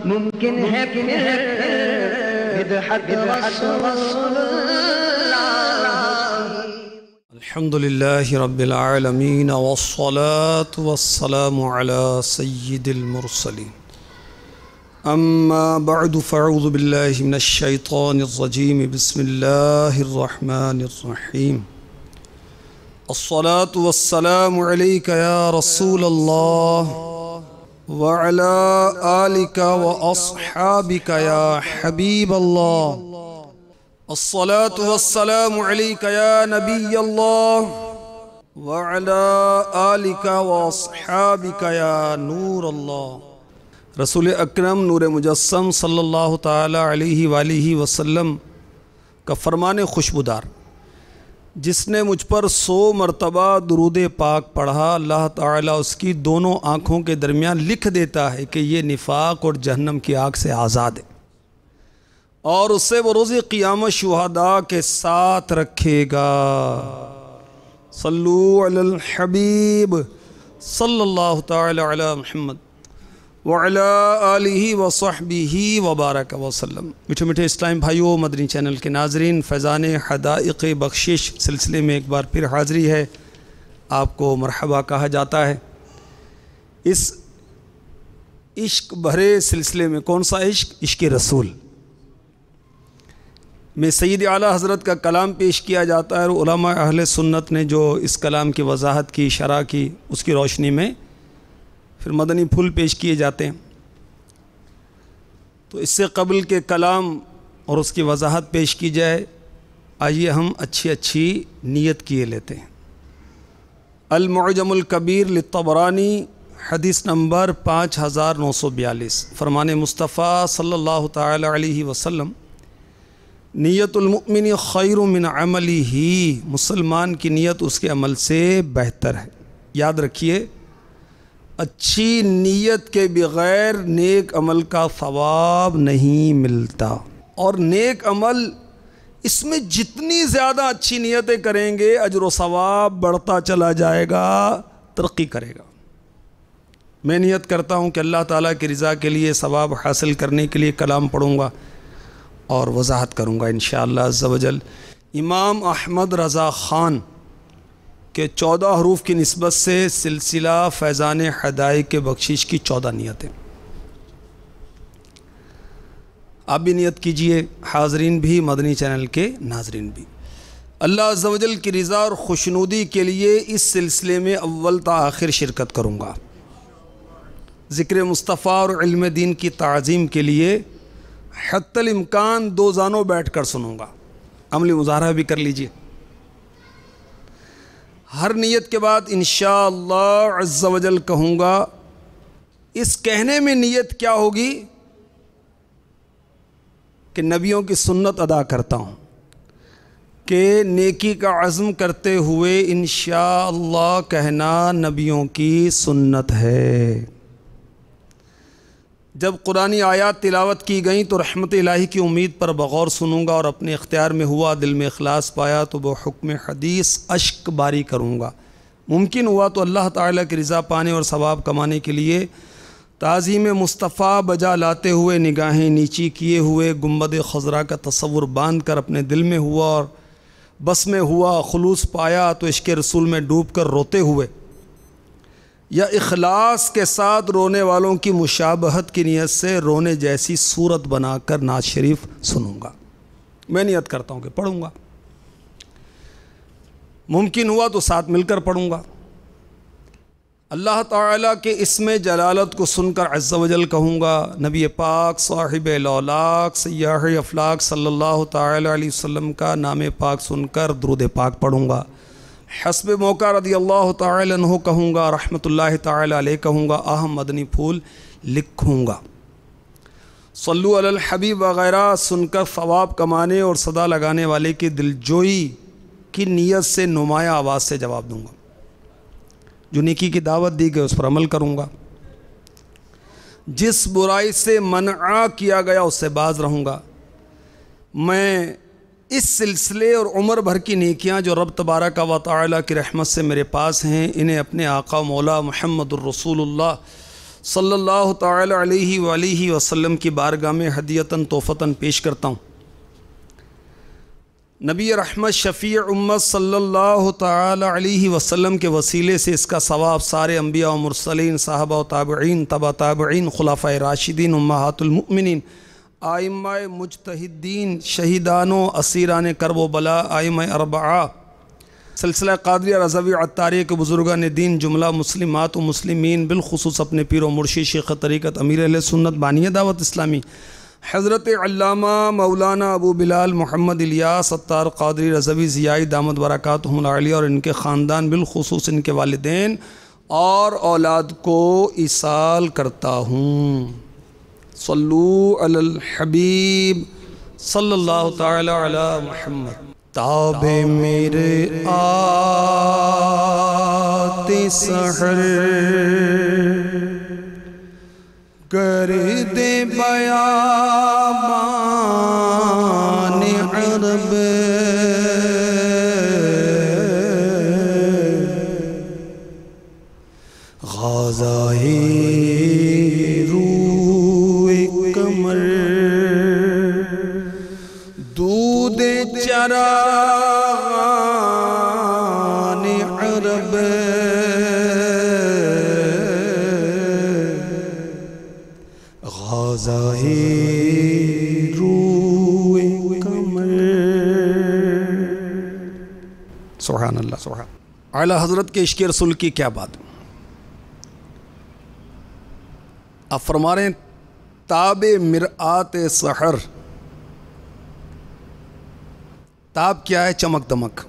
ممکن ہے پھر بدعت رسول اللہ۔ الحمدللہ رب العالمین والصلاة والسلام علی سید المرسلین، اما بعد فاعوذ باللہ من الشیطان الرجیم، بسم اللہ الرحمن الرحیم۔ الصلاة والسلام علیک یا رسول اللہ وعلی آلک واصحابک یا حبیب اللہ۔ الصلاة والسلام علیک یا نبی اللہ وعلی آلک واصحابک یا نور اللہ۔ رسول اکرم نور مجسم صلی اللہ تعالی علیہ وآلہ وسلم کا فرمان خوشبودار، جس نے مجھ پر 100 مرتبہ درود پاک پڑھا، اللہ تعالیٰ اس کی دونوں آنکھوں کے درمیان لکھ دیتا ہے کہ یہ نفاق اور جہنم کی آگ سے آزاد ہے، اور اسے وہ روز قیامت شہداء کے ساتھ رکھے گا۔ صلو علی الحبیب صلی اللہ تعالی علی محمد وعلی آلہ وصحبہ وبارک وسلم۔ میٹھے میٹھے اسلام بھائیوں، مدنی چینل کے ناظرین، فیضان حدائق بخشش سلسلے میں ایک بار پھر حاضری ہے، آپ کو مرحبا کہا جاتا ہے۔ اس عشق بھرے سلسلے میں کون سا عشق؟ عشق رسول میں سید اعلیٰ حضرت کا کلام پیش کیا جاتا ہے، اور علماء اہل سنت نے جو اس کلام کی وضاحت کی، شرح کی، اس کی روشنی میں پھر مدنی پھول پیش کیے جاتے ہیں۔ تو اس سے قبل کے کلام اور اس کی وضاحت پیش کی جائے، آئیے ہم اچھی نیت کیے لیتے ہیں۔ المعجم الکبیر للطبرانی، حدیث نمبر 5942، فرمان مصطفیٰ صلی اللہ تعالی علیہ وسلم، نیت المؤمن خیر من عملہ، مسلمان کی نیت اس کے عمل سے بہتر ہے۔ یاد رکھیے، اچھی نیت کے بغیر نیک عمل کا ثواب نہیں ملتا، اور نیک عمل اس میں جتنی زیادہ اچھی نیتیں کریں گے، اجر و ثواب بڑھتا چلا جائے گا، ترقی کرے گا۔ میں نیت کرتا ہوں کہ اللہ تعالیٰ کی رضا کے لیے، ثواب حاصل کرنے کے لیے کلام پڑھوں گا اور وضاحت کروں گا انشاءاللہ عز و جل۔ امام احمد رضا خان کہ 14 حروف کی نسبت سے سلسلہ فیضان حدائق بخشش کی 14 نیتیں، آپ بھی نیت کیجئے، حاضرین بھی، مدنی چینل کے ناظرین بھی۔ اللہ عز و جل کی رضا اور خوشنودی کے لیے اس سلسلے میں اول تا آخر شرکت کروں گا۔ ذکر مصطفیٰ اور علم دین کی تعظیم کے لیے حتی الامکان 2 زانوں بیٹھ کر سنوں گا، عملی مظاہرہ بھی کر لیجئے۔ ہر نیت کے بعد انشاءاللہ عز و جل کہوں گا۔ اس کہنے میں نیت کیا ہوگی کہ نبیوں کی سنت ادا کرتا ہوں، کہ نیکی کا عزم کرتے ہوئے انشاءاللہ کہنا نبیوں کی سنت ہے۔ جب قرآنی آیات تلاوت کی گئیں تو رحمت الہی کی امید پر بغور سنوں گا، اور اپنے اختیار میں ہوا، دل میں اخلاص پایا تو وہ حکم حدیث اشک باری کروں گا۔ ممکن ہوا تو اللہ تعالیٰ کی رضا پانے اور ثواب کمانے کے لیے تعظیم مصطفیٰ بجا لاتے ہوئے، نگاہیں نیچی کیے ہوئے، گنبد خضرا کا تصور باندھ کر اپنے دل میں ہوا اور بس میں ہوا، خلوص پایا تو عشق رسول میں ڈوب کر روتے ہوئے، یا اخلاص کے ساتھ رونے والوں کی مشابہت کی نیت سے رونے جیسی صورت بنا کر نعت شریف سنوں گا۔ میں نیت کرتا ہوں کہ پڑھوں گا، ممکن ہوا تو ساتھ مل کر پڑھوں گا۔ اللہ تعالیٰ کے اسم جلالت کو سن کر عز و جل کہوں گا، نبی پاک صاحب لولاک سیاح افلاک صلی اللہ تعالی علیہ وسلم کا نام پاک سن کر درود پاک پڑھوں گا۔ حسب موقع رضی اللہ تعالی عنہ کہوں گا، رحمت اللہ تعالی علیہ کہوں گا، اہم مدنی پھول لکھوں گا۔ صلو علی الحبیب وغیرہ سن کر ثواب کمانے اور صدا لگانے والے کی دلجوئی کی نیت سے نمایاں آواز سے جواب دوں گا۔ جو نیکی کی دعوت دی گئی اس پر عمل کروں گا، جس برائی سے منع کیا گیا اس سے باز رہوں گا۔ میں اس سلسلے اور عمر بھر کی نیکیاں جو رب تبارک و تعالی کی رحمت سے میرے پاس ہیں، انہیں اپنے آقا مولا محمد الرسول اللہ صلی اللہ تعالی علیہ وآلہ وسلم کی بارگاہ میں ہدیتاً تحفتاً پیش کرتا ہوں۔ نبی رحمت شفیع امت صلی اللہ تعالی علیہ وسلم کے وسیلے سے اس کا ثواب سارے انبیاء و مرسلین، صحابہ و تابعین، تبع تابعین، خلفائے راشدین، امہات المؤمنین، آئمہ مجتہدین، شہیدان و اسیران کرب و بلا، آئمہ اربعہ، سلسلہ قادریہ رضوی عطاریہ کے بزرگان دین، جملہ مسلمات و مسلمین، بالخصوص اپنے پیر و مرشد شیخ طریقت امیر اہل سنت بانی دعوت اسلامی حضرت علامہ مولانا ابو بلال محمد الیاس ستار قادری رضوی ضیائی دامت برکاتہم العالیہ اور ان کے خاندان، بالخصوص ان کے والدین اور اولاد کو ایصال کرتا ہوں۔ صلو علی الحبیب صلی اللہ تعالی علی محمد۔ تاب میرے آتے سحر کر دے بیابان عرب، غازائے روئے کمر دودھ چراغان عرب، غازائے روئے کمر۔ سبحان اللہ، سبحان اعلیٰ حضرت کے عشق رسول کی کیا بات۔ آپ فرما رہے ہیں تاب مرآت سحر۔ تاب کیا ہے؟ چمک دمک۔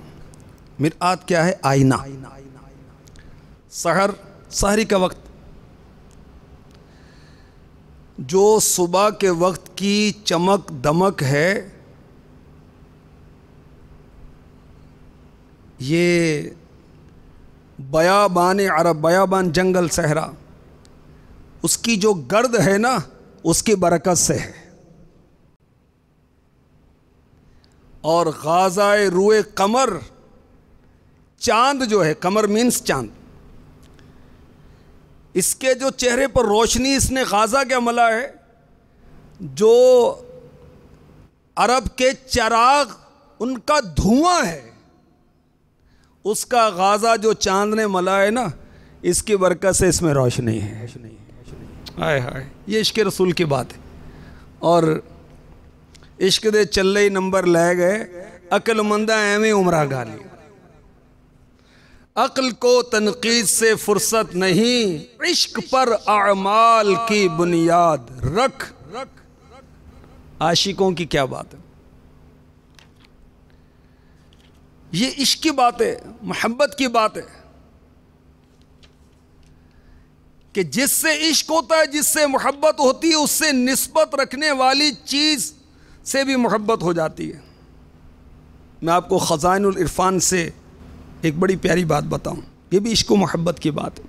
مرآت کیا ہے؟ آئینہ۔ سحر، سحری کا وقت، جو صبح کے وقت کی چمک دمک ہے، یہ بیابان عرب، بیابان جنگل صحرا، اس کی جو گرد ہے نا، اس کی برکت سے ہے۔ اور غازائے روئے قمر، چاند جو ہے، قمر مینس چاند، اس کے جو چہرے پر روشنی اس نے غازہ کیا ملا ہے، جو عرب کے چراغ ان کا دھواں ہے، اس کا غازہ جو چاند نے ملا ہے نا، اس کی برکت سے اس میں روشنی ہے۔ آئے ہائے، یہ عشق رسول کی بات ہے۔ اور عشق دے چلے نمبر لے گئے، عقل مندہ ایویں عمرہ گالی، عقل کو تنقید سے فرصت نہیں، عشق پر اعمال کی بنیاد رکھ۔ عاشقوں کی کیا بات ہے، یہ عشق کی بات ہے، محبت کی بات ہے، کہ جس سے عشق ہوتا ہے، جس سے محبت ہوتی ہے، اس سے نسبت رکھنے والی چیز سے بھی محبت ہو جاتی ہے۔ میں آپ کو خزائن العرفان سے ایک بڑی پیاری بات بتاؤں، یہ بھی عشق و محبت کی بات ہے۔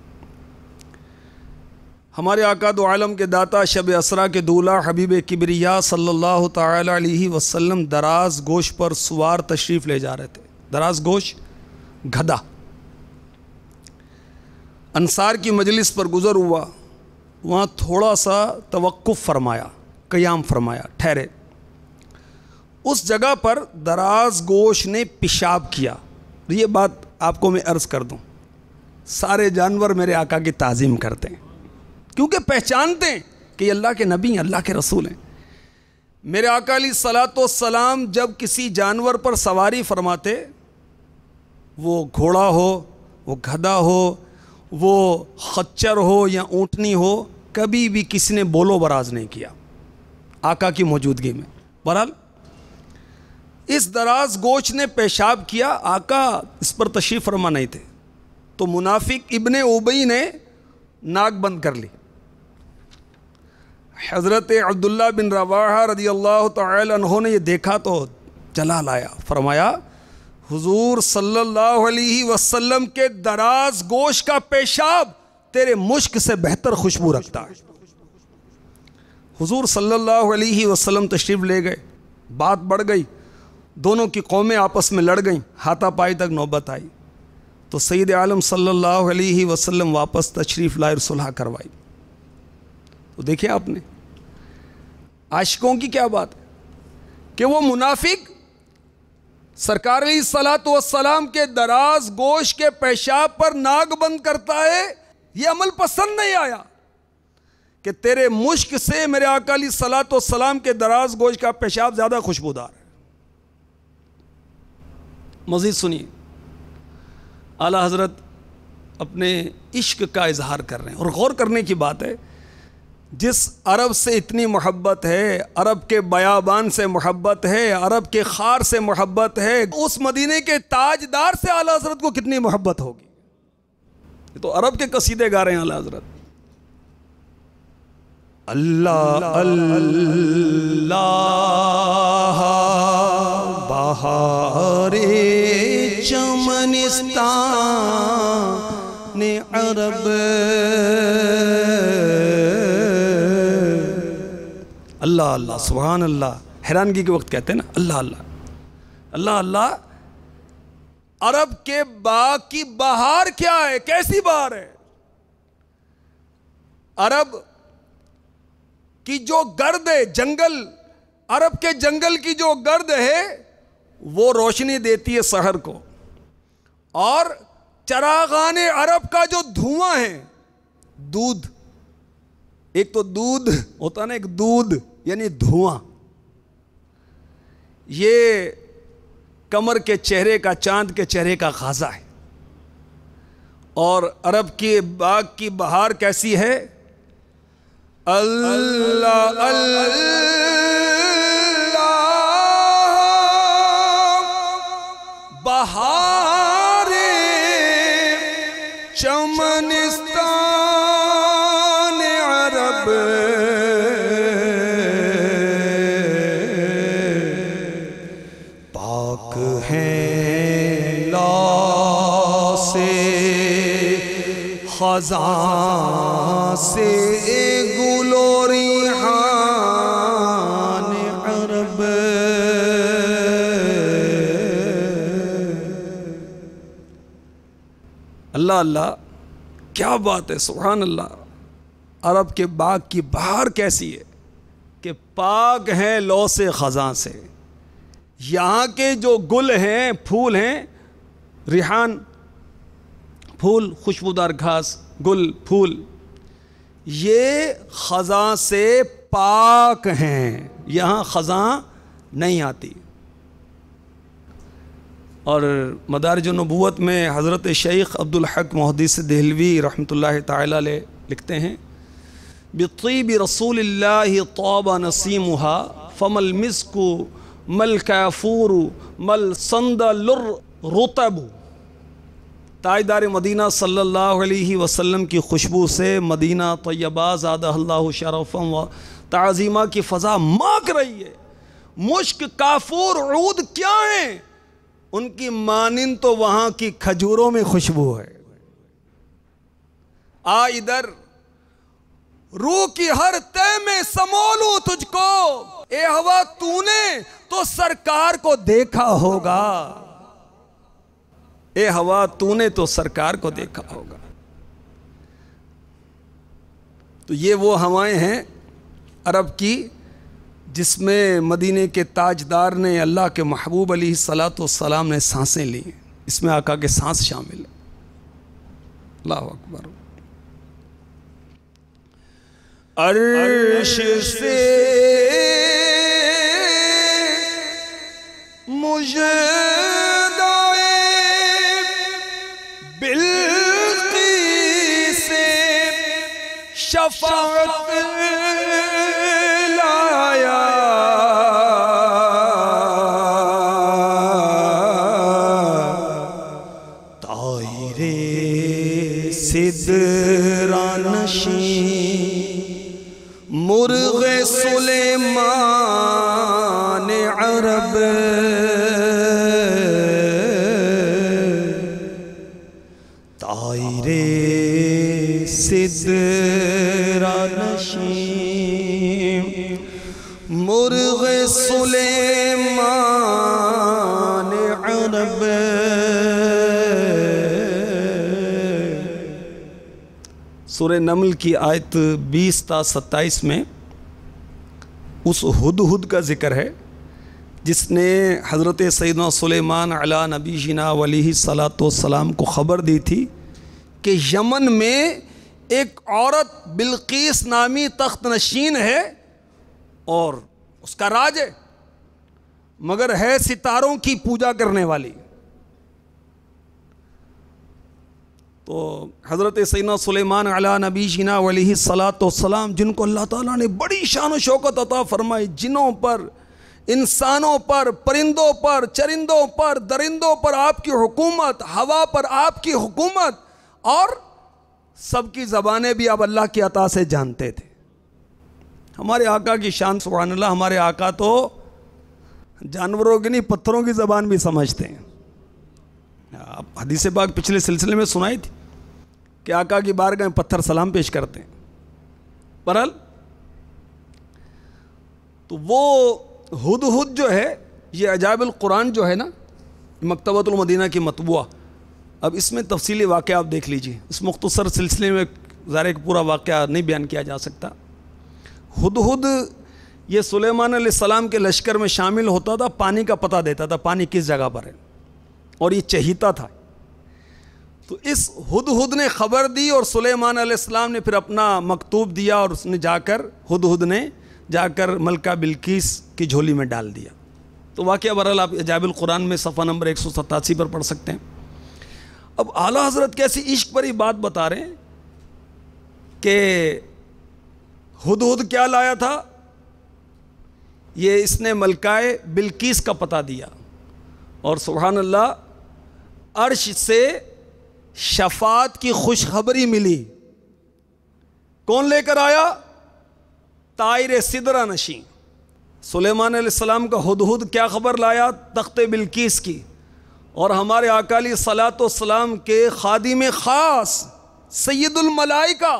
ہمارے آقا دو عالم کے داتا، شب اسرا کے دولہ، حبیب کبریا صلی اللہ تعالی علیہ وسلم دراز گوش پر سوار تشریف لے جا رہے تھے۔ دراز گوش، گدھا۔ انصار کی مجلس پر گزر ہوا، وہاں تھوڑا سا توقف فرمایا، قیام فرمایا، ٹھہرے۔ اس جگہ پر دراز گوش نے پیشاب کیا۔ یہ بات آپ کو میں عرض کر دوں، سارے جانور میرے آقا کی تعظیم کرتے ہیں، کیونکہ پہچانتے ہیں کہ یہ اللہ کے نبی ہیں، اللہ کے رسول ہیں۔ میرے آقا علیہ الصلاۃ والسلام جب کسی جانور پر سواری فرماتے، وہ گھوڑا ہو، وہ گدھا ہو، وہ خچر ہو یا اونٹنی ہو، کبھی بھی کسی نے بولو براز نہیں کیا آقا کی موجودگی میں۔ بہرحال اس دراز گوش نے پیشاب کیا، آقا اس پر تشریف فرما نہیں تھے، تو منافق ابن ابی نے ناک بند کر لی۔ حضرت عبداللہ بن رواحہ رضی اللہ تعالی عنہ نے یہ دیکھا تو جلال آیا، فرمایا حضور صلی اللہ علیہ وسلم کے دراز گوش کا پیشاب تیرے مشک سے بہتر خوشبو رکھتا ہے۔ حضور صلی اللہ علیہ وسلم تشریف لے گئے، بات بڑھ گئی، دونوں کی قومیں آپس میں لڑ گئیں، ہاتھا پائی تک نوبت آئی، تو سید عالم صلی اللہ علیہ وسلم واپس تشریف لائے اور صلح کروائی۔ تو دیکھیں آپ نے عاشقوں کی کیا بات ہے کہ وہ منافق سرکار علیہ الصلوۃ والسلام کے دراز گوش کے پیشاب پر ناک بند کرتا ہے، یہ عمل پسند نہیں آیا کہ تیرے مشک سے میرے آقا علیہ الصلوۃ والسلام کے دراز گوش کا پیشاب زیادہ خوشبودار ہے۔ مزید سنیے، اعلیٰ حضرت اپنے عشق کا اظہار کر رہے ہیں، اور غور کرنے کی بات ہے، جس عرب سے اتنی محبت ہے، عرب کے بیابان سے محبت ہے، عرب کے خار سے محبت ہے، اس مدینے کے تاجدار سے اعلیٰ حضرت کو کتنی محبت ہوگی؟ یہ تو عرب کے قصیدے گا رہے ہیں اعلیٰ حضرت۔ اللہ اللہ بہار چمنستان عرب، اللہ اللہ سبحان اللہ، حیرانگی کے وقت کہتے ہیں نا اللہ اللہ اللہ اللہ۔ عرب کے باغ کی بہار کیا ہے، کیسی بہار ہے؟ عرب کی جو گرد ہے، جنگل، عرب کے جنگل کی جو گرد ہے وہ روشنی دیتی ہے سحر کو، اور چراغان عرب کا جو دھواں ہے، دودھ، ایک تو دودھ ہوتا نا، ایک دودھ یعنی دھواں، یہ قمر کے چہرے کا، چاند کے چہرے کا غازہ ہے۔ اور عرب کی باغ کی بہار کیسی ہے؟ اللہ اللہ بہار چمنستان عرب، پاک ہیں لا سے خزاں سے گل و ریحان عرب، اللہ اللہ کیا بات ہے، سبحان اللہ۔ عرب کے باغ کی بہار کیسی ہے کہ پاک ہیں لو سے خزاں سے، یہاں کے جو گل ہیں، پھول ہیں، ریحان پھول، خوشبودار گھاس، گل، پھول، یہ خزاں سے پاک ہیں، یہاں خزاں نہیں آتی۔ اور مدارج النبوت میں حضرت شیخ عبدالحق محدث دہلوی رحمۃ اللہ تعالی علیہ لکھتے ہیں، بطیب رسول اللہ طاب نسیمها فما المسک مل کافور مل صندل الرطب۔ تاجدار مدینہ صلی اللہ علیہ وسلم کی خوشبو سے مدینہ طیبہ زادہ اللہ شرفا و تعظیمہ کی فضا مہک رہی ہے۔ مشک، کافور، عود کیا ہیں؟ ان کی مانند تو وہاں کی کھجوروں میں خوشبو ہے۔ آ ادھر، روح کی ہر تہ میں سمولوں تجھ کو، اے ہوا تو نے تو سرکار کو دیکھا ہوگا، اے ہوا تو نے تو سرکار کو دیکھا ہوگا۔ تو یہ وہ ہوائیں ہیں عرب کی جس میں مدینے کے تاجدار نے، اللہ کے محبوب علیہ الصلوۃ والسلام نے سانسیں لی، اس میں آقا کے سانس شامل ہے۔ اللہ اکبر۔ عرش سے مجھے شفاعت لایا، طائر سدرہ نشین مرغ سلیمان عرب، طائر سدرہ نشین مرغ سلیمان عرب، سورہ نمل کی آیت 20 تا 27 میں اس ہدہد کا ذکر ہے جس نے حضرت سیدنا سلیمان علی نبینا علیہ الصلاۃ والسلام کو خبر دی تھی کہ یمن میں ایک عورت بلقیس نامی تخت نشین ہے اور اس کا راج ہے، مگر ہے ستاروں کی پوجا کرنے والی۔ تو حضرت سیدنا سلیمان علی نبینا علیہ الصلاۃ والسلام جن کو اللہ تعالیٰ نے بڑی شان و شوکت عطا فرمائی، جنوں پر، انسانوں پر، پرندوں پر، چرندوں پر، درندوں پر آپ کی حکومت، ہوا پر آپ کی حکومت، اور سب کی زبانیں بھی آپ اللہ کی عطا سے جانتے تھے۔ ہمارے آقا کی شان سبحان اللہ، ہمارے آقا تو جانوروں کی نہیں پتھروں کی زبان بھی سمجھتے ہیں۔ آپ حدیث پاک پچھلے سلسلے میں سنائی تھی کہ آقا کی بارگاہ میں پتھر سلام پیش کرتے ہیں۔ برحال تو وہ ہدہد جو ہے، یہ عجائب القرآن جو ہے نا، مکتبۃ المدینہ کی مطبوعہ، اب اس میں تفصیلی واقعہ آپ دیکھ لیجئے، اس مختصر سلسلے میں ظاہر ایک پورا واقعہ نہیں بیان کیا جا سکتا۔ ہدہد یہ سلیمان علیہ السلام کے لشکر میں شامل ہوتا تھا، پانی کا پتہ دیتا تھا پانی کس جگہ پر ہے، اور یہ چہیتا تھا۔ تو اس ہدہد نے خبر دی اور سلیمان علیہ السلام نے پھر اپنا مکتوب دیا، اور اس نے جا کر ہدہد نے جا کر ملکہ بلقیس کی جھولی میں ڈال دیا۔ تو واقعہ برحال آپ عجائب القرآن میں صفحہ نمبر 187 پر پڑھ سکتے ہیں۔ اب اعلیٰ حضرت کیسی عشق بری بات بتا رہے ہیں کہ ہدہد کیا لایا تھا، یہ اس نے ملکہ بلقیس کا پتہ دیا، اور سبحان اللہ عرش سے شفاعت کی خوشخبری ملی۔ کون لے کر آیا؟ طائر سدرہ نشین سلیمان علیہ السلام کا ہدہد کیا خبر لایا؟ تخت بلقیس کی، اور ہمارے آقا علیہ الصلاۃ والسلام کے خادم خاص سید الملائکہ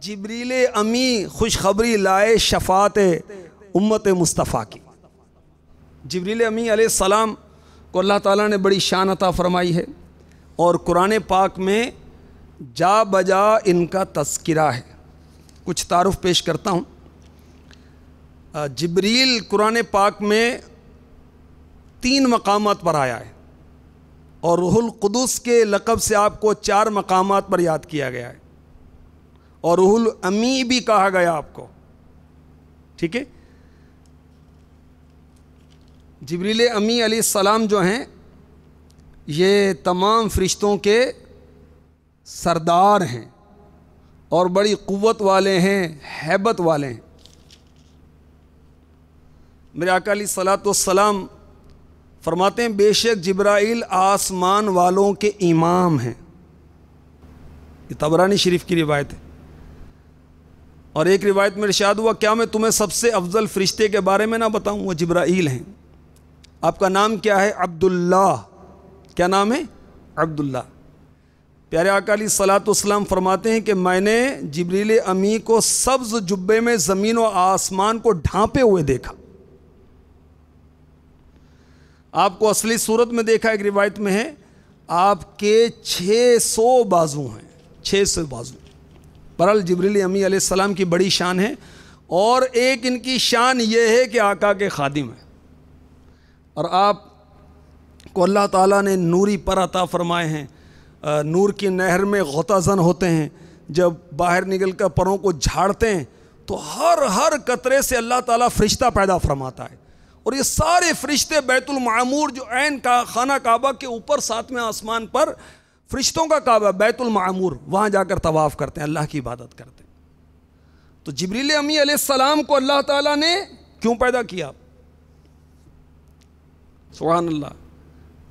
جبریل امی خوشخبری لائے شفاعت امت مصطفیٰ کی۔ جبریل امی علیہ السلام کو اللہ تعالیٰ نے بڑی شان عطا فرمائی ہے، اور قرآن پاک میں جا بجا ان کا تذکرہ ہے۔ کچھ تعارف پیش کرتا ہوں۔ جبریل قرآن پاک میں 3 مقامات پر آیا ہے، اور روح القدس کے لقب سے آپ کو 4 مقامات پر یاد کیا گیا ہے، اور روح الامی بھی کہا گیا آپ کو، ٹھیک ہے۔ جبریل امی علیہ السلام جو ہیں یہ تمام فرشتوں کے سردار ہیں، اور بڑی قوت والے ہیں، ہیبت والے ہیں۔ میرے آقا علیہ الصلاۃ والسلام فرماتے ہیں بے شک جبرائیل آسمان والوں کے امام ہیں۔ یہ طبرانی شریف کی روایت ہے، اور ایک روایت میں ارشاد ہوا کیا میں تمہیں سب سے افضل فرشتے کے بارے میں نہ بتاؤں؟ وہ جبرائیل ہیں۔ آپ کا نام کیا ہے؟ عبداللہ۔ کیا نام ہے؟ عبداللہ۔ پیارے آقا علیہ الصلاۃ والسلام فرماتے ہیں کہ میں نے جبریل امی کو سبز جبے میں زمین و آسمان کو ڈھانپے ہوئے دیکھا۔ آپ کو اصلی صورت میں دیکھا، ایک روایت میں ہے آپ کے 600 بازو ہیں، 600 بازو۔ برحال جبریل امی علیہ السلام کی بڑی شان ہے، اور ایک ان کی شان یہ ہے کہ آقا کے خادم ہیں، اور آپ کو اللہ تعالیٰ نے نوری پر عطا فرمائے ہیں۔ نور کی نہر میں غوطہ زن ہوتے ہیں، جب باہر نکل کر پروں کو جھاڑتے ہیں تو ہر قطرے سے اللہ تعالیٰ فرشتہ پیدا فرماتا ہے، اور یہ سارے فرشتے بیت المعمور جو عین کا خانہ کعبہ کے اوپر 7ویں آسمان پر فرشتوں کا کعبہ بیت المعمور، وہاں جا کر طواف کرتے ہیں، اللہ کی عبادت کرتے ہیں۔ تو جبریل امی علیہ السلام کو اللہ تعالیٰ نے کیوں پیدا کیا؟ سبحان اللہ،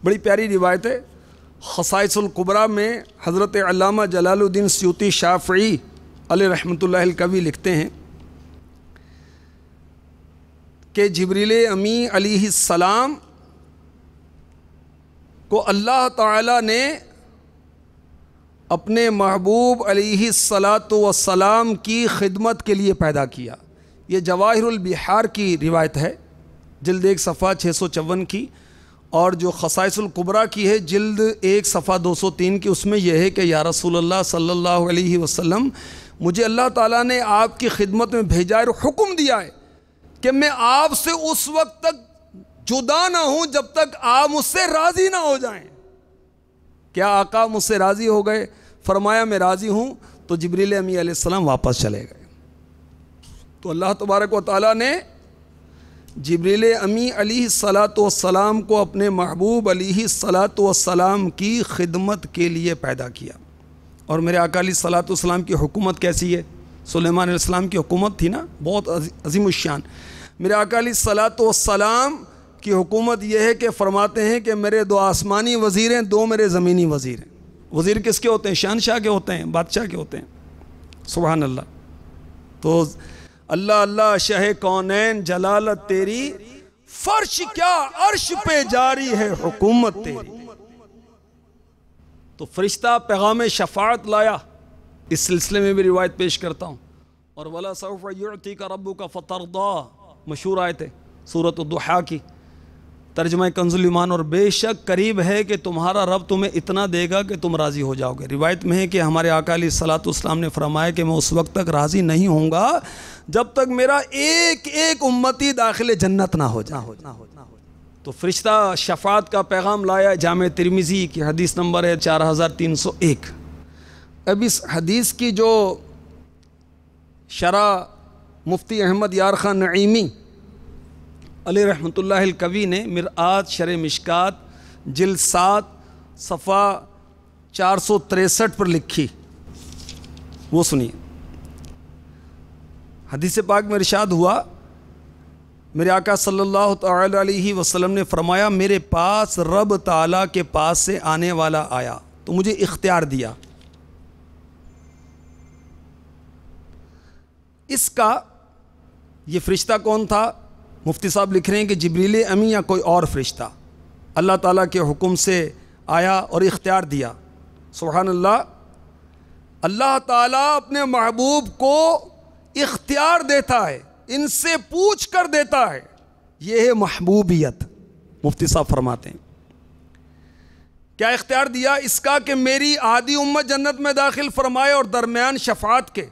بڑی پیاری روایت ہے۔ خصائص الکبریٰ میں حضرت علامہ جلال الدین سیوطی شافعی علیہ رحمۃ اللہ الکوی لکھتے ہیں کہ جبریل امی علیہ السلام کو اللہ تعالیٰ نے اپنے محبوب علیہ الصلاۃ والسلام کی خدمت کے لیے پیدا کیا۔ یہ جواہر البحار کی روایت ہے، جلد 1 صفحہ 654 کی، اور جو خصائص الکبریٰ کی ہے جلد 1 صفحہ 203 کی، اس میں یہ ہے کہ یا رسول اللہ صلی اللہ علیہ وسلم، مجھے اللہ تعالیٰ نے آپ کی خدمت میں بھیجا ہے اور حکم دیا ہے کہ میں آپ سے اس وقت تک جدا نہ ہوں جب تک آپ مجھ سے راضی نہ ہو جائیں۔ کیا آقا مجھ سے راضی ہو گئے؟ فرمایا میں راضی ہوں۔ تو جبریل امی علیہ السلام واپس چلے گئے۔ تو اللہ تبارک و تعالیٰ نے جبریل امی علیہ السلام کو اپنے محبوب علیہ السلام کی خدمت کے لیے پیدا کیا۔ اور میرے آقا علیہ السلام کی حکومت کیسی ہے؟ سلیمان علیہ السلام کی حکومت تھی نا، بہت عظیم الشان۔ میرے آقا علیہ السلام کی حکومت یہ ہے کہ فرماتے ہیں کہ میرے 2 آسمانی وزیر ہیں، 2 میرے زمینی وزیر ہیں۔ وزیر کس کے ہوتے ہیں؟ شہنشاہ کے ہوتے ہیں، بادشاہ کے ہوتے ہیں۔ سبحان اللہ۔ تو اللہ اللہ شہ کونین جلالت تیری، فرش کیا عرش پہ جاری ہے حکومت تیری۔ تو فرشتہ پیغام شفاعت لایا، اس سلسلے میں بھی روایت پیش کرتا ہوں۔ اور وَلَا سَوْفَ يُعْتِيكَ رَبُّكَ فَتَرْضَىٰ مشہور آیت ہے سورۃ الضحیٰ کی، ترجمہ کنز الایمان، اور بے شک قریب ہے کہ تمہارا رب تمہیں اتنا دے گا کہ تم راضی ہو جاؤ گے۔ روایت میں ہے کہ ہمارے آقا علیہ السلام نے فرمایا کہ میں اس وقت تک راضی نہیں ہوں گا جب تک میرا ایک ایک امتی داخل جنت نہ ہو جائے۔ تو فرشتہ شفاعت کا پیغام لایا۔ جامع ترمذی کی حدیث نمبر ہے 4301۔ اب اس حدیث کی جو شرح مفتی احمد یار خان نعیمی علیہ رحمۃ اللہ الکوی نے مرآت شرح مشکات جلد 7 صفحہ 463 پر لکھی، وہ سنیے۔ حدیث پاک میں ارشاد ہوا، میرے آقا صلی اللہ تعالی علیہ وسلم نے فرمایا، میرے پاس رب تعالیٰ کے پاس سے آنے والا آیا تو مجھے اختیار دیا۔ اس کا یہ فرشتہ کون تھا؟ مفتی صاحب لکھ رہے ہیں کہ جبریل امی یا کوئی اور فرشتہ اللہ تعالیٰ کے حکم سے آیا اور اختیار دیا۔ سبحان اللہ۔ اللہ تعالیٰ اپنے محبوب کو اختیار دیتا ہے، ان سے پوچھ کر دیتا ہے، یہ ہے محبوبیت۔ مفتی صاحب فرماتے ہیں کیا اختیار دیا؟ اس کا کہ میری آدھی امت جنت میں داخل فرمائے اور درمیان شفاعت کے،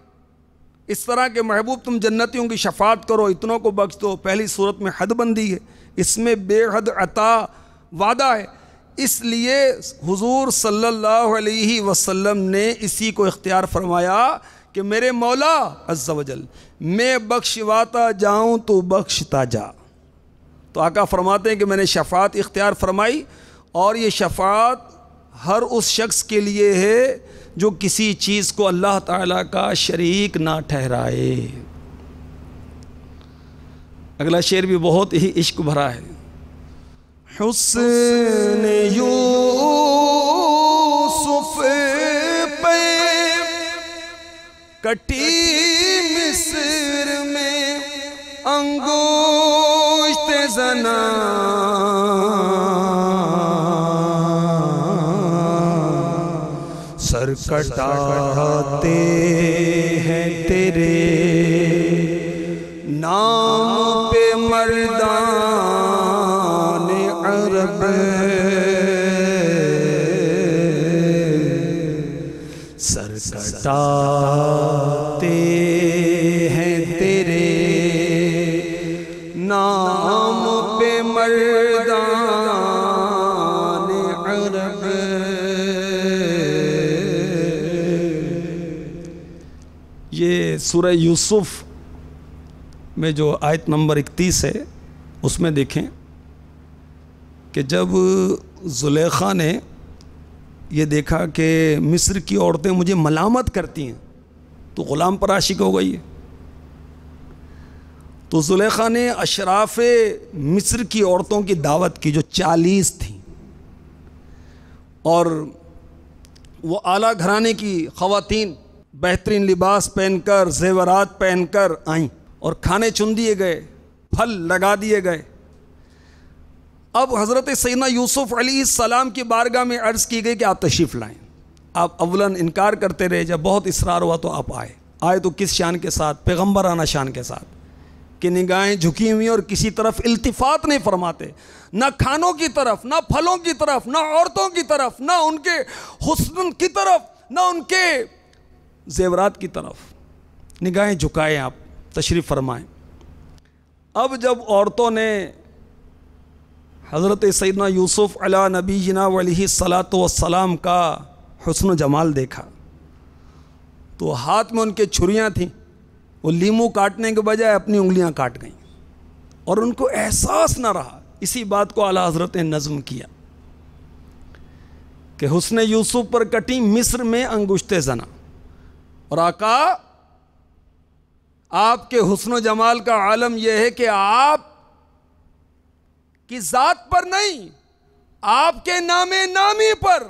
اس طرح کے محبوب تم جنتیوں کی شفاعت کرو، اتنوں کو بخش دو۔ پہلی صورت میں حد بندی ہے، اس میں بے حد عطا وعدہ ہے، اس لیے حضور صلی اللہ علیہ وسلم نے اسی کو اختیار فرمایا کہ میرے مولا عز و جل میں بخشواتا جاؤں تو بخشتا جا۔ تو آقا فرماتے ہیں کہ میں نے شفاعت اختیار فرمائی، اور یہ شفاعت ہر اس شخص کے لیے ہے جو کسی چیز کو اللہ تعالیٰ کا شریک نہ ٹھہرائے۔ اگلا شعر بھی بہت ہی عشق بھرا ہے۔ حسن یوسف پہ کٹی مصر میں انگشت زنا، سر کٹاتے ہیں تیرے نام پہ مردان عرب، سر کٹاتے ہیں تیرے نام پہ مردان عرب۔ یہ سورہ یوسف میں جو آیت نمبر 31 ہے اس میں دیکھیں کہ جب زلیخا نے یہ دیکھا کہ مصر کی عورتیں مجھے ملامت کرتی ہیں تو غلام پر عاشق ہو گئی ہے، تو زلیخا نے اشراف مصر کی عورتوں کی دعوت کی جو 40 تھیں، اور وہ اعلیٰ گھرانے کی خواتین بہترین لباس پہن کر زیورات پہن کر آئیں اور کھانے چن دیے گئے، پھل لگا دیے گئے۔ اب حضرت سیدنا یوسف علیہ السلام کی بارگاہ میں عرض کی گئی کہ آپ تشریف لائیں۔ آپ اولاً انکار کرتے رہے، جب بہت اصرار ہوا تو آپ آئے تو کس شان کے ساتھ؟ پیغمبرانہ شان کے ساتھ، کہ نگاہیں جھکی ہوئی اور کسی طرف التفات نہیں فرماتے، نہ کھانوں کی طرف، نہ پھلوں کی طرف، نہ عورتوں کی طرف، نہ ان کے حسن کی طرف، نہ ان کے زیورات کی طرف نگاہیں جھکائیں آپ، تشریف فرمائیں۔ اب جب عورتوں نے حضرت سیدنا یوسف علیہ نبینا علیہ الصلاۃ والسلام کا حسن و جمال دیکھا تو ہاتھ میں ان کے چھریاں تھیں، وہ لیمو کاٹنے کے بجائے اپنی انگلیاں کاٹ گئیں، اور ان کو احساس نہ رہا۔ اسی بات کو اعلیٰ حضرت نے نظم کیا کہ حسن یوسف پر کٹی مصر میں انگشت زنا، اور آقا آپ کے حسن و جمال کا عالم یہ ہے کہ آپ کی ذات پر نہیں، آپ کے نام نامی پر،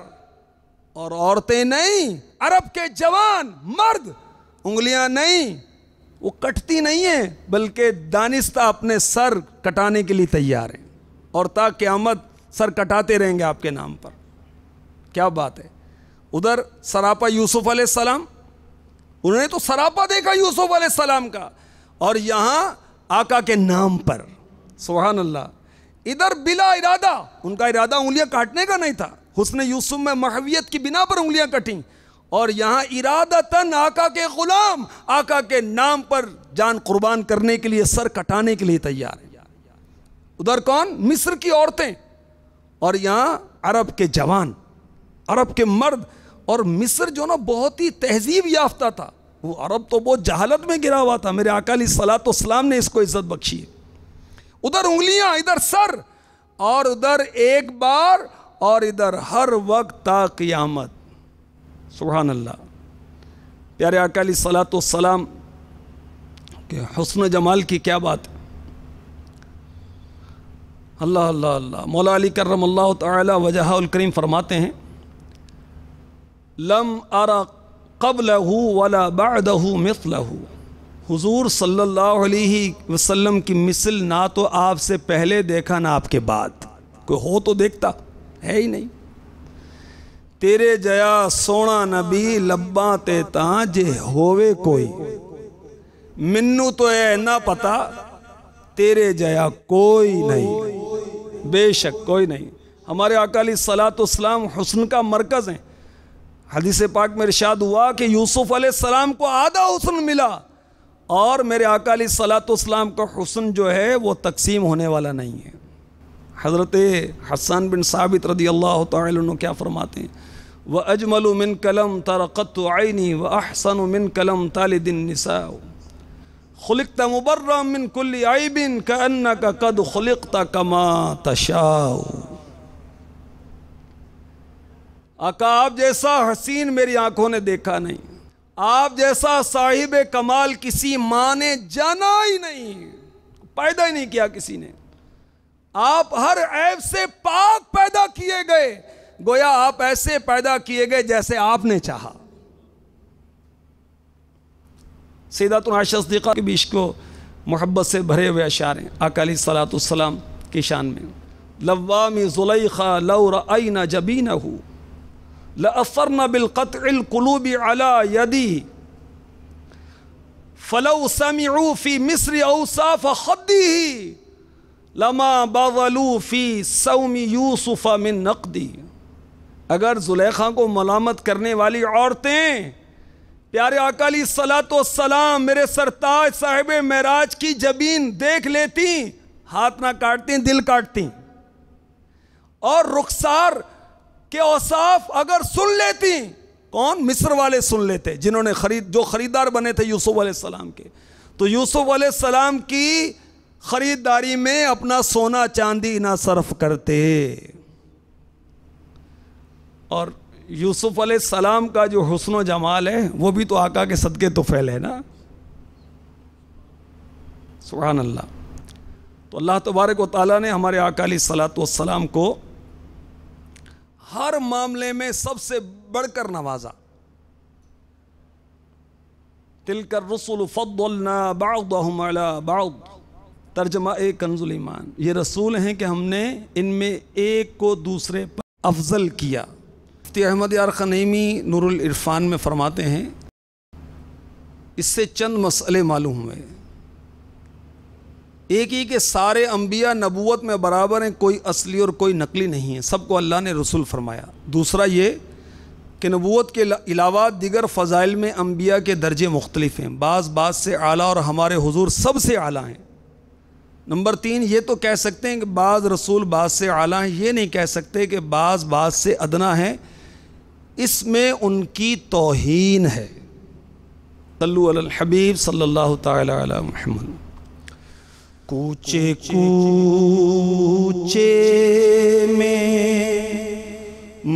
اور عورتیں نہیں، عرب کے جوان مرد انگلیاں نہیں، وہ کٹتی نہیں ہیں بلکہ دانستہ اپنے سر کٹانے کے لیے تیار ہیں، اور تا قیامت سر کٹاتے رہیں گے آپ کے نام پر۔ کیا بات ہے! ادھر سراپا یوسف علیہ السلام، انہوں نے تو سراپا دیکھا یوسف علیہ السلام کا، اور یہاں آقا کے نام پر، سبحان اللہ۔ ادھر بلا ارادہ، ان کا ارادہ انگلیاں کاٹنے کا نہیں تھا، حسن یوسف میں محویت کی بنا پر انگلیاں کٹیں، اور یہاں ارادتاً آقا کے غلام آقا کے نام پر جان قربان کرنے کے لیے، سر کٹانے کے لیے تیار ہیں۔ ادھر کون؟ مصر کی عورتیں، اور یہاں عرب کے جوان، عرب کے مرد۔ اور مصر جو نا بہت ہی تہذیب یافتہ تھا، وہ عرب تو بہت جہالت میں گرا ہوا تھا، میرے آقا علیہ الصلوۃ والسلام نے اس کو عزت بخشی ہے۔ ادھر انگلیاں، ادھر سر، اور ادھر ایک بار، اور ادھر ہر وقت تا قیامت، سبحان اللہ۔ پیارے آقا علیہ الصلوۃ والسلام کہ حسن و جمال کی کیا بات ہے! اللہ اللہ اللہ۔ مولا علی کرم اللہ تعالی وجہہ الکریم فرماتے ہیں، لم ارى قبلہ ولا بعدہ مثلہ، حضور صلی اللہ علیہ وسلم کی مثل نہ تو آپ سے پہلے دیکھا نہ آپ کے بعد، کوئی ہو تو دیکھتا، ہے ہی نہیں۔ تیرے جیا سونا نبی لباں تے تاں جے ہووے کوئی، منو تو اے نہ پتا تیرے جیا کوئی نہیں، بے شک کوئی نہیں۔ ہمارے آقا علیہ الصلوۃ والسلام حسن کا مرکز ہیں۔ حدیث پاک میں ارشاد ہوا کہ یوسف علیہ السلام کو آدھا حسن ملا، اور میرے آقا علیہ الصلوۃ والسلام کا حسن جو ہے وہ تقسیم ہونے والا نہیں ہے۔ حضرت حسان بن ثابت رضی اللہ تعالی عنہ کیا فرماتے ہیں، وَأَجْمَلُ مِنْكَ لَمْ تَرَقَتُ عَيْنِي وَأَحْسَنُ مِنْكَ لَمْ تَلِدِ النِّسَاءُ خُلِقْتَ مُبَرًّا مِنْ كُلِّ عَيْبٍ كَأَنَّكَ قَدْ خُلِقْتَ كَمَا تَشَاءُ۔ آقا آپ جیسا حسین میری آنکھوں نے دیکھا نہیں، آپ جیسا صاحب کمال کسی ماں نے جانا ہی نہیں، پیدا ہی نہیں کیا کسی نے۔ آپ ہر عیب سے پاک پیدا کیے گئے، گویا آپ ایسے پیدا کیے گئے جیسے آپ نے چاہا۔ سیداتنا عائشہ صدیقہ کے بھی عشق و محبت سے بھرے ہوئے اشعار ہیں آقا علیہ الصلوۃ والسلام کی شان میں۔ لوامی زلیخا لو رأینا جبینہ لأثرنا بالقطع القلوب على يدی فلو سمعوا في مصر اوصاف خده لما بذلوا في صوم یوسف من نقدی۔ اگر زلیخا کو ملامت کرنے والی عورتیں پیارے آقا علیہ الصلوۃ والسلام میرے سرتاج صاحب معراج کی جبین دیکھ لیتی، ہاتھ نہ کاٹتی، دل کاٹتی، اور رخسار کے اوصاف اگر سن لیتی، کون؟ مصر والے سن لیتے، جنہوں نے جو خریدار بنے تھے یوسف علیہ السلام کے، تو یوسف علیہ السلام کی خریداری میں اپنا سونا چاندی نہ صرف کرتے۔ اور یوسف علیہ السلام کا جو حسن و جمال ہے وہ بھی تو آقا کے صدقے طفیل ہے نا، سبحان اللہ۔ تو اللہ تبارک و تعالیٰ نے ہمارے آقا علیہ الصلوۃ والسلام کو ہر معاملے میں سب سے بڑھ کر نوازا۔ تلک الرسل فضلنا بعضهم على بعض، ترجمہ کنز الایمان، یہ رسول ہیں کہ ہم نے ان میں ایک کو دوسرے پر افضل کیا۔ مفتی احمد یار خنیمی نور العرفان میں فرماتے ہیں، اس سے چند مسئلے معلوم ہوئے۔ ایک ہی کہ سارے انبیاء نبوت میں برابر ہیں، کوئی اصلی اور کوئی نقلی نہیں ہے، سب کو اللہ نے رسول فرمایا۔ دوسرا یہ کہ نبوت کے علاوہ دیگر فضائل میں انبیاء کے درجے مختلف ہیں، بعض سے اعلیٰ اور ہمارے حضور سب سے اعلیٰ ہیں۔ نمبر 3 یہ تو کہہ سکتے ہیں کہ بعض رسول بعض سے اعلیٰ ہیں، یہ نہیں کہہ سکتے کہ بعض سے ادنا ہیں، اس میں ان کی توہین ہے۔ صلو علی الحبیب صلی اللہ تعالی علی محمد۔ کوچے کوچے میں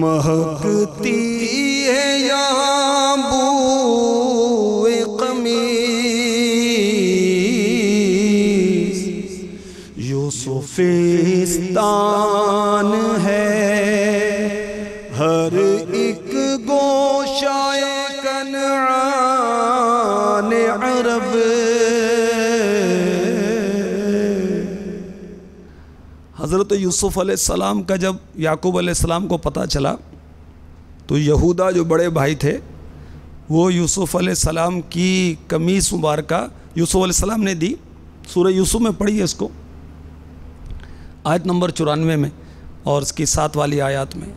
مہکتی ہے یہاں بوئے قمیص، یوسفستان ہے ہر ایک گوشائے کنعان عرب۔ حضرت یوسف علیہ السلام کا جب یعقوب علیہ السلام کو پتہ چلا تو یہودا جو بڑے بھائی تھے وہ یوسف علیہ السلام کی قمیص مبارکہ یوسف علیہ السلام نے دی۔ سورہ یوسف میں پڑھی ہے اس کو، آیت نمبر 94 میں اور اس کی 7 والی آیات میں۔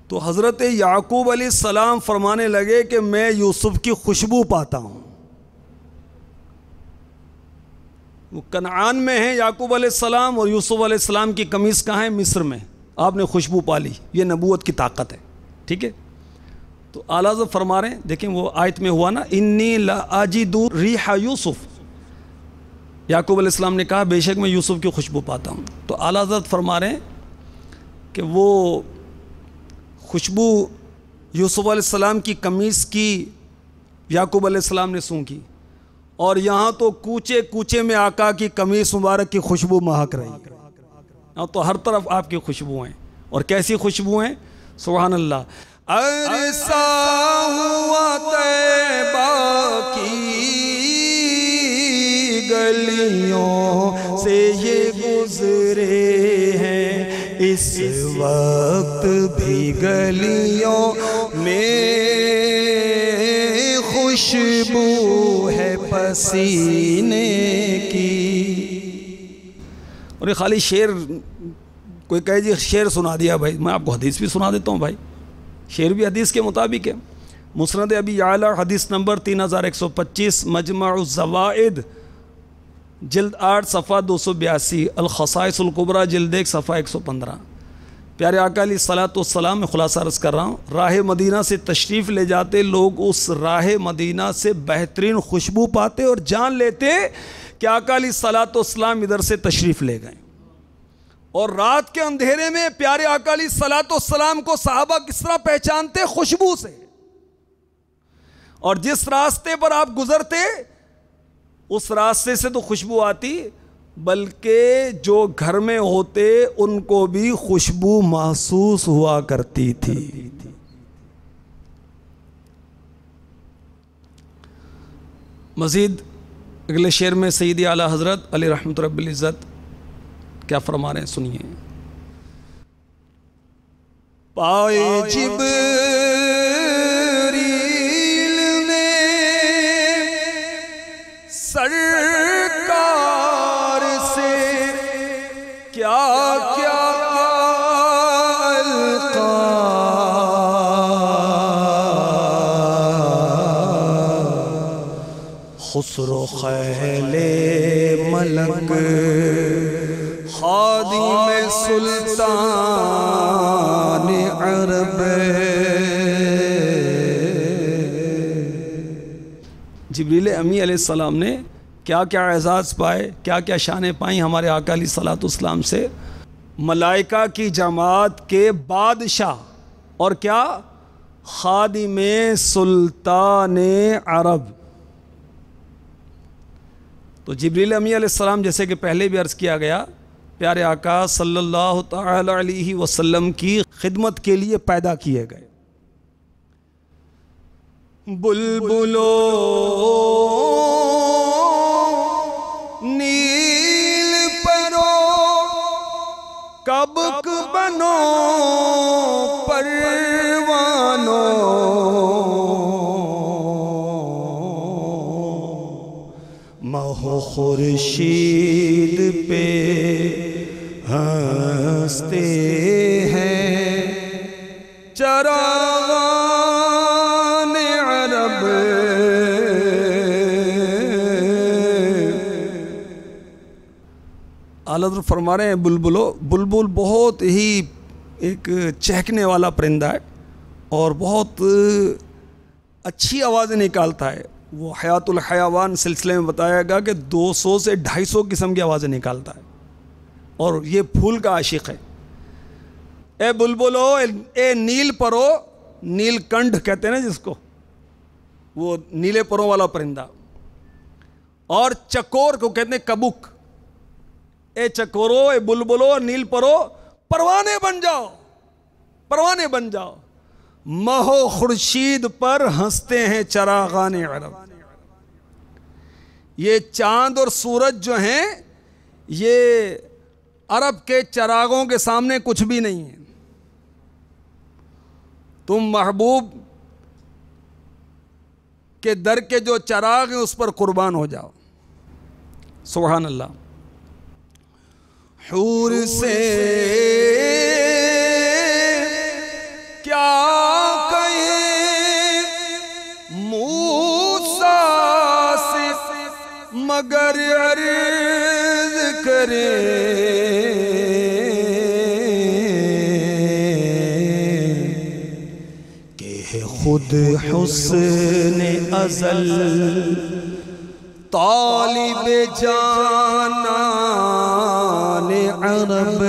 تو حضرت یعقوب علیہ السلام فرمانے لگے کہ میں یوسف کی خوشبو پاتا ہوں۔ وہ کنعان میں ہیں یعقوب علیہ السلام، اور یوسف علیہ السلام کی قمیص کہاں ہے؟ مصر میں۔ آپ نے خوشبو پالی، یہ نبوت کی طاقت ہے، ٹھیک ہے۔ تو اعلیٰ حضرت فرما رہے ہیں، دیکھیں وہ آیت میں ہوا نا، انی لاجد ریح یوسف، یعقوب علیہ السلام نے کہا بے شک میں یوسف کی خوشبو پاتا ہوں۔ تو اعلیٰ حضرت فرما رہے ہیں کہ وہ خوشبو یوسف علیہ السلام کی قمیص کی یعقوب علیہ السلام نے سونگھی، اور یہاں تو کوچے کوچے میں آقا کی قمیص مبارک کی خوشبو مہک رہی ہے، یہاں تو ہر طرف آپ کی خوشبو ہیں۔ اور کیسی خوشبو ہیں؟ سبحان اللہ۔ عرصہ ہوا طیبہ کی گلیوں سے یہ گزرے ہیں، اس وقت بھی گلیوں میں خوشبو ہے پسینے کی۔ اور یہ خالی شعر، کوئی کہے جی شعر سنا دیا بھائی، میں آپ کو حدیث بھی سنا دیتا ہوں بھائی، شعر بھی حدیث کے مطابق ہے۔ مسند ابی یعلا حدیث نمبر 3125، مجمع الزوائد جلد 8 صفحہ 282، الخصائص الکبریٰ جلد 1 صفحہ 115۔ پیارے آقا علیہ الصلوۃ والسلام، میں خلاصہ عرض کر رہا ہوں، راہ مدینہ سے تشریف لے جاتے لوگ اس راہ مدینہ سے بہترین خوشبو پاتے اور جان لیتے کہ آقا علیہ الصلوۃ والسلام ادھر سے تشریف لے گئے۔ اور رات کے اندھیرے میں پیارے آقا علیہ الصلوۃ والسلام کو صحابہ کس طرح پہچانتے؟ خوشبو سے۔ اور جس راستے پر آپ گزرتے اس راستے سے تو خوشبو آتی، بلکہ جو گھر میں ہوتے ان کو بھی خوشبو محسوس ہوا کرتی تھی۔ مزید اگلے شعر میں سیدی اعلیٰ حضرت علی رحمت رب العزت کیا فرما رہے ہیں، سنیے۔ پائے جبریل نے سرکار سے کیا کیا القاب، خسرو خیل ملک خادم سلطان عرب۔ جبریل امی علیہ السلام نے کیا کیا اعزاز پائے، کیا کیا شانیں پائیں ہمارے آقا علیہ الصلوۃ والسلام سے؟ ملائکہ کی جماعت کے بادشاہ اور کیا؟ خادم سلطان عرب۔ تو جبریل امی علیہ السلام جیسے کہ پہلے بھی عرض کیا گیا، پیارے آقا صلی اللہ تعالی علیہ وسلم کی خدمت کے لیے پیدا کیے گئے۔ بلبلو نیل پرو کبک بنو پروانو، مہو خورشید پہ ہنستے ہیں چراغان عرب، اعلیٰ حضرت فرما رہے ہیں بلبل بہت ہی ایک چہکنے والا پرندہ ہے اور بہت اچھی آوازیں نکالتا ہے. وہ حیات الحیوان سلسلے میں بتایا گا کہ 200 سے 250 قسم کی آوازیں نکالتا ہے اور یہ پھول کا عاشق ہے. اے بلبلو، اے نیل پرو، نیل کنڈ کہتے ہیں نا جس کو، وہ نیلے پروں والا پرندہ، اور چکور کو کہتے ہیں کبوک. اے چکورو، اے بلبلو، نیل پرو، پروانے بن جاؤ، پروانے بن جاؤ، مہو خورشید پر ہنستے ہیں چراغان عرب. یہ چاند اور سورج جو ہیں یہ عرب کے چراغوں کے سامنے کچھ بھی نہیں ہے. تم محبوب کے در کے جو چراغ ہیں اس پر قربان ہو جاؤ. سبحان اللہ. حور سے کیا کہیں موسیٰ سے مگر عرض کرے، کہ خود حسن ازل طالب جانان عرب.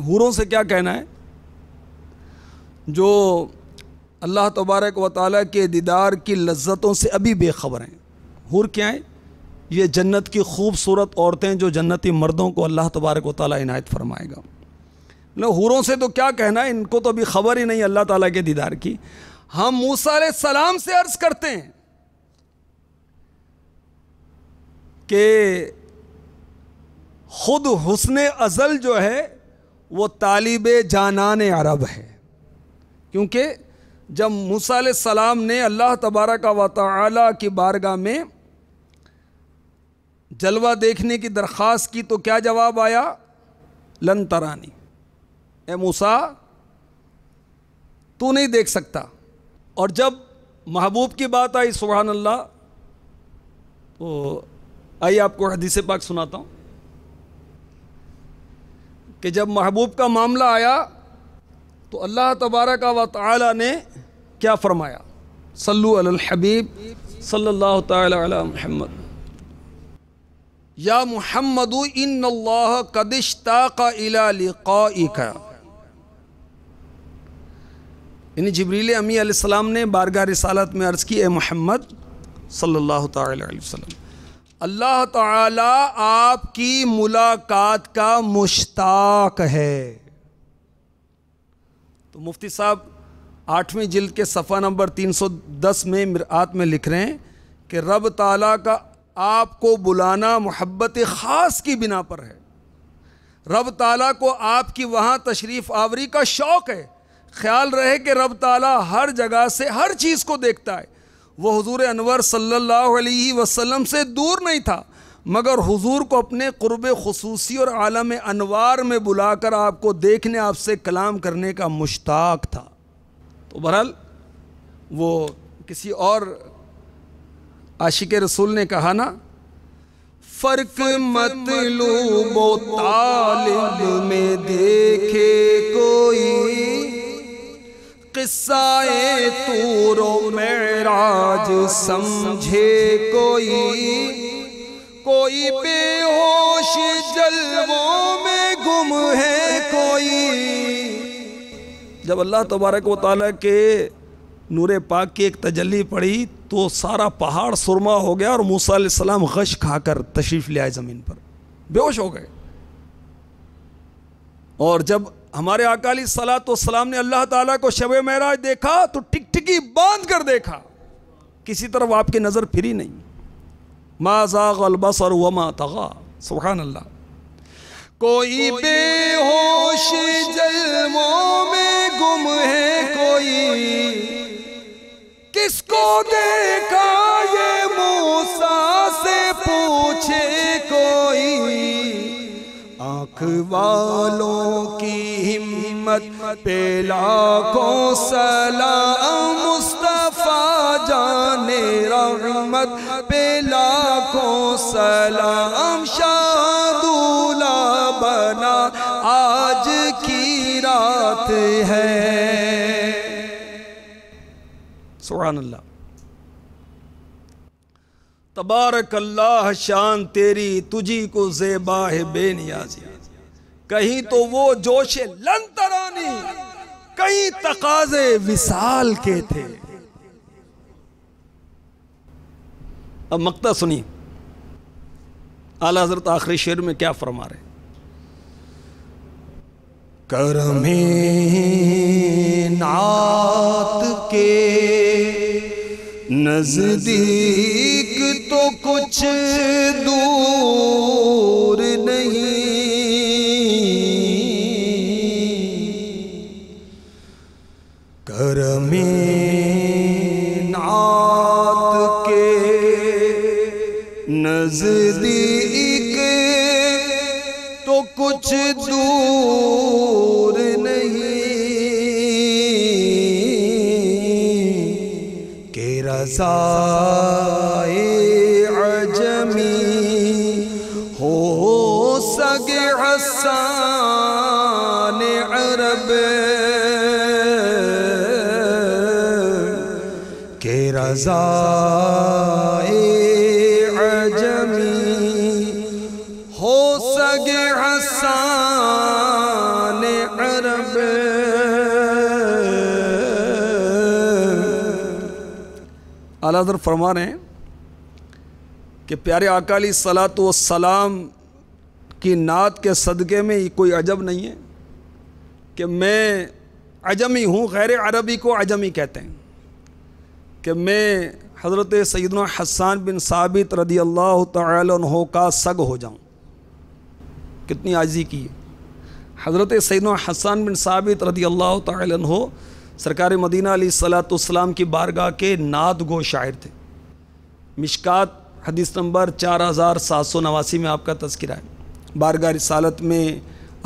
حوروں سے کیا کہنا ہے جو اللہ تبارک و تعالیٰ کے دیدار کی لذتوں سے ابھی بے خبر ہیں. حور کیا ہیں؟ یہ جنت کی خوبصورت عورتیں جو جنتی مردوں کو اللہ تبارک و تعالیٰ عنایت فرمائے گا. حوروں سے تو کیا کہنا ہے، ان کو تو ابھی خبر ہی نہیں اللہ تعالیٰ کے دیدار کی. ہم موسیٰ علیہ السلام سے عرض کرتے ہیں کہ خود حسن ازل جو ہے وہ طالب جانان عرب ہے. کیونکہ جب موسیٰ علیہ السلام نے اللہ تبارک و تعالی کی بارگاہ میں جلوہ دیکھنے کی درخواست کی تو کیا جواب آیا؟ لن ترانی، اے موسیٰ تو نہیں دیکھ سکتا. اور جب محبوب کی بات آئی سبحان اللہ، تو آئیے آپ کو حدیث پاک سناتا ہوں کہ جب محبوب کا معاملہ آیا تو اللہ تبارک و تعالی نے کیا فرمایا؟ صلو علی الحبیب صلی اللہ تعالی علی محمد. یا محمد ان اللہ قد اشتاق الی لقائک. یعنی جبریل امی علیہ السلام نے بارگاہ رسالت میں عرض کی، اے محمد صلی اللہ تعالی علیہ وسلم، اللہ تعالی آپ کی ملاقات کا مشتاق ہے. تو مفتی صاحب 8ویں جلد کے صفحہ نمبر 310 میں مرآت میں لکھ رہے ہیں کہ رب تعالیٰ کا آپ کو بلانا محبت خاص کی بنا پر ہے. رب تعالیٰ کو آپ کی وہاں تشریف آوری کا شوق ہے. خیال رہے کہ رب تعالیٰ ہر جگہ سے ہر چیز کو دیکھتا ہے. وہ حضور انور صلی اللہ علیہ وسلم سے دور نہیں تھا، مگر حضور کو اپنے قرب خصوصی اور عالم انوار میں بلا کر آپ کو دیکھنے، آپ سے کلام کرنے کا مشتاق تھا. تو بہرحال وہ کسی اور عاشق رسول نے کہا نا، فرق مطلوب و طالب میں دیکھے کوئی، قصہ طور و معراج سمجھے کوئی، کوئی بے ہوش جلووں میں گم ہے کوئی. جب اللہ تبارک و تعالیٰ کے نور پاک کی ایک تجلی پڑی تو سارا پہاڑ سرما ہو گیا اور موسیٰ علیہ السلام غش کھا کر تشریف لے آئے زمین پر، بے ہوش ہو گئے. اور جب ہمارے آقا علیہ الصلوۃ والسلام نے اللہ تعالیٰ کو شب معراج دیکھا تو ٹکٹکی باندھ کر دیکھا، کسی طرف آپ کی نظر پھری نہیں. ما زاغ البصر وما طغى. سبحان اللہ. کوئی بے ہوش جلووں میں گم ہے کوئی، کس کو دیکھا یہ موسیٰ سے پوچھے کوئی، آنکھ والوں کی ہمت پہ لاکھوں سلام، مصطفیٰ جان رحمت پہ لاکھوں سلام، شادولہ بنا آج کی رات ہے۔ سبحان اللہ، تبارک اللہ، شان تیری تجھی کو زیبا ہے بے نیازی، کہیں تو وہ جوش لن ترانی، کہیں تقاضے وصال کے تھے۔ اب مقطع سنیے، اعلیٰ حضرت آخری شعر میں کیا فرما رہے ہیں؟ کرم نعت کے نزدیک تو کچھ دور نہیں، کرم نعت کے نزدیک تو کچھ دور نہیں، کہ رضائے عجمی ہو سگے حسان عرب، کہ رضائے عجمی ہو سگے حسان عرب۔ اعلیٰ حضرت فرما رہے ہیں کہ پیارے آقا علیہ الصلاۃ والسلام کی نعت کے صدقے میں یہ کوئی عجب نہیں ہے کہ میں عجمی ہوں، غیر عربی کو عجمی کہتے ہیں، کہ میں حضرت سیدنا حسان بن ثابت رضی اللہ تعالی عنہ کا سگ ہو جاؤں۔ کتنی عاجزی کی ہے۔ حضرت سیدنا حسان بن ثابت رضی اللہ تعالی عنہ سرکار مدینہ علیہ الصلاۃ والسلام کی بارگاہ کے نعت گو شاعر تھے۔ مشکات حدیث نمبر 4789 میں آپ کا تذکرہ ہے۔ بارگاہ رسالت میں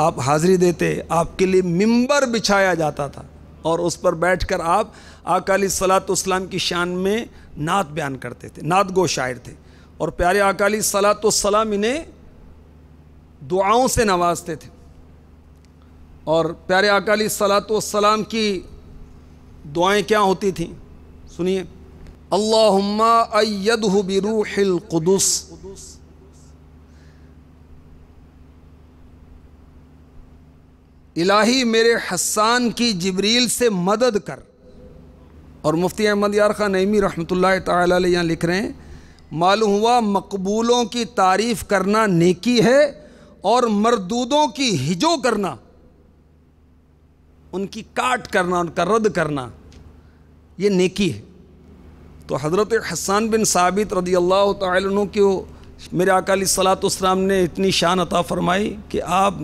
آپ حاضری دیتے، آپ کے لیے ممبر بچھایا جاتا تھا اور اس پر بیٹھ کر آپ آقا علیہ الصلاۃ والسلام کی شان میں نعت بیان کرتے تھے، نعت گو شاعر تھے، اور پیارے آقا علیہ الصلاۃ والسلام انہیں دعاؤں سے نوازتے تھے۔ اور پیارے آقا علیہ الصلاۃ والسلام کی دعائیں کیا ہوتی تھیں؟ سنیے، اللہم ایدہ بروح القدس، الہی میرے حسان کی جبریل سے مدد کر۔ اور مفتی احمد یار خان نعیمی رحمۃ اللہ تعالی علیہ یہاں لکھ رہے ہیں، معلوم ہوا مقبولوں کی تعریف کرنا نیکی ہے اور مردودوں کی ہجو کرنا، ان کی کاٹ کرنا، ان کا رد کرنا، یہ نیکی ہے۔ تو حضرت حسان بن ثابت رضی اللہ تعالی عنہ کو میرے آقا علیہ الصلاۃ والسلام نے اتنی شان عطا فرمائی کہ آپ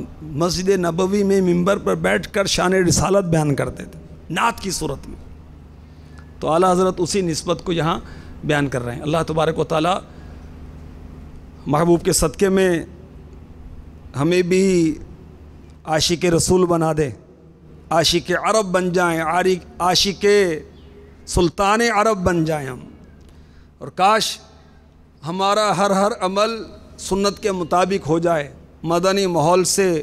مسجد نبوی میں ممبر پر بیٹھ کر شان رسالت بیان کرتے تھے نعت کی صورت میں۔ تو اعلیٰ حضرت اسی نسبت کو یہاں بیان کر رہے ہیں۔ اللہ تبارک و تعالی محبوب کے صدقے میں ہمیں بھی عاشق رسول بنا دے، عاشق عرب بن جائیں، عاشق سلطان عرب بن جائیں ہم، اور کاش ہمارا ہر عمل سنت کے مطابق ہو جائے، مدنی ماحول سے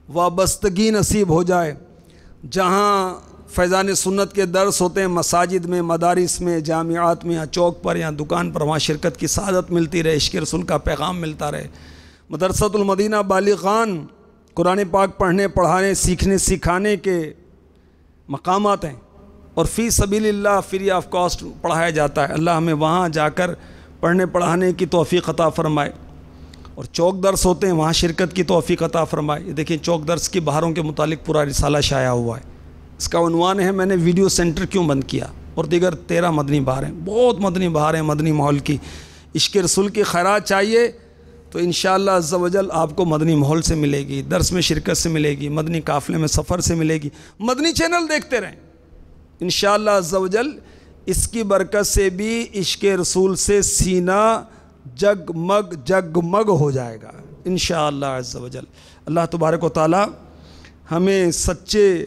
وابستگی نصیب ہو جائے، جہاں فیضان سنت کے درس ہوتے ہیں مساجد میں، مدارس میں، جامعات میں، یا چوک پر یا دکان پر، وہاں شرکت کی سعادت ملتی رہے، عشق رسول کا پیغام ملتا رہے۔ مدرسۃ المدینہ بالغان قرآن پاک پڑھنے، پڑھانے، سیکھنے، سکھانے کے مقامات ہیں، اور فی سبیل اللہ فری آف کاسٹ پڑھایا جاتا ہے۔ اللہ ہمیں وہاں جا کر پڑھنے پڑھانے کی توفیق عطا فرمائے، اور چوک درس ہوتے ہیں وہاں شرکت کی توفیق عطا فرمائے۔ یہ دیکھیں چوک درس کی بہاروں کے متعلق پورا رسالہ شائع ہوا ہے، اس کا عنوان ہے میں نے ویڈیو سینٹر کیوں بند کیا، اور دیگر 13 مدنی بہار ہیں، بہت مدنی بہار ہیں مدنی ماحول کی۔ عشق رسول کی خیرات چاہیے تو انشاءاللہ عز و جل آپ کو مدنی ماحول سے ملے گی، درس میں شرکت سے ملے گی، مدنی قافلے میں سفر سے ملے گی۔ مدنی چینل دیکھتے رہیں، انشاءاللہ عز و جل اس کی برکت سے بھی عشق رسول سے سینہ جگمگ جگمگ ہو جائے گا انشاءاللہ عز و جل۔ اللہ تبارک و تعالی ہمیں سچے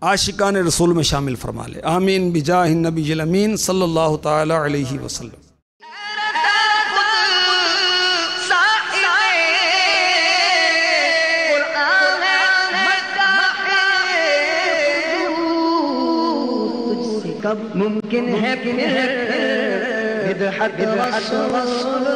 عاشقان رسول میں شامل فرما لے، آمین بجاہ النبی الامین صلی اللہ تعالی علیہ وسلم۔ کب ممکن ہے پھر مدحت رسول